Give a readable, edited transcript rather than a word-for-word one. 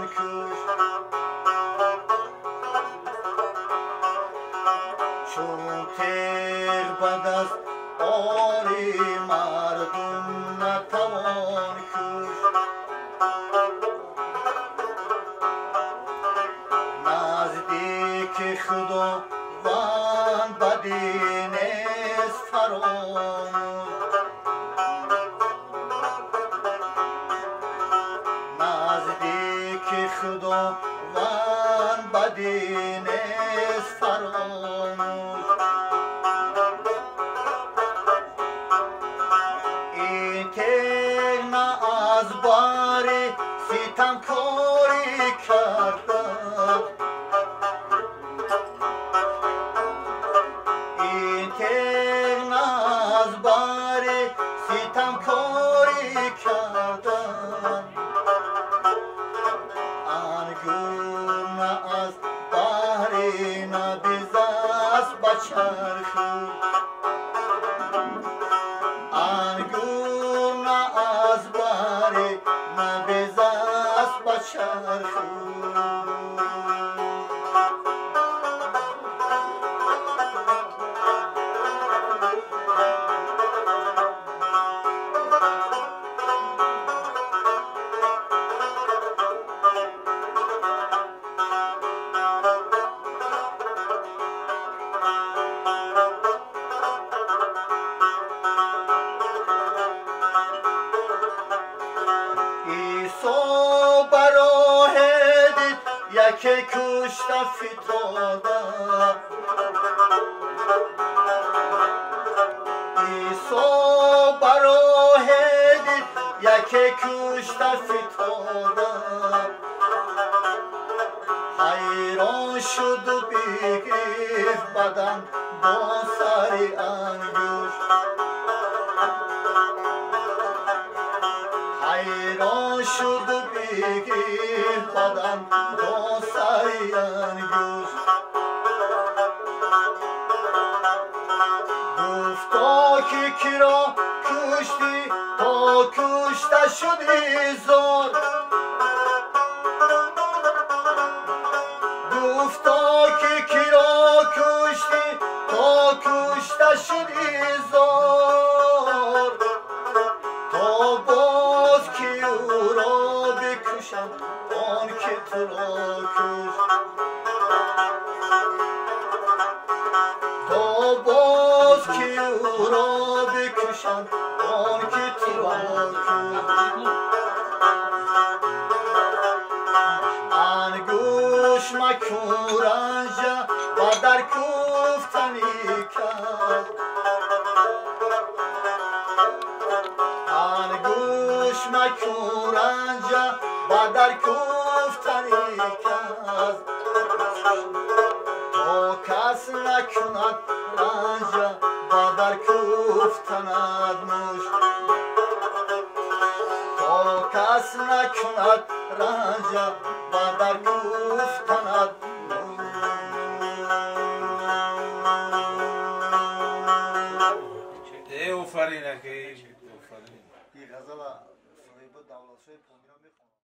kuş. Çun ter badast آری مردم نتوان کشت نزدیک خداوند بدی نیست فراموش نزدیک خداوند بدی نیست فراموش از بار ستم کاری کردم این تن از بار ستم کاری کردم انگون از بار نبیز است بچرخی انگون از بار نبیز است بچرخی یکی کشته فتاده ایسا براه دید یکی کشته فتاده حیران شد و بگیفت بدن با سری انگوش حیران شد و بگیفت بدن با سری انگوش گفتا که کرا کشتی تا کشته شدی زار گفتا که کرا کشتی تا کشته شدی زار تا باز که او را بکشم آن که تو را کش تا باز که او را بکشم آن که تو را کش انگوش مکن رنجه و در گفتنی کرد انگوش مکن رنجه و در گفتنی کرد تا کس نکند رنجه و در گفتند موش تا کس نکند رنجه و در گفتند آفرین. این غزل صاحب دولت شاه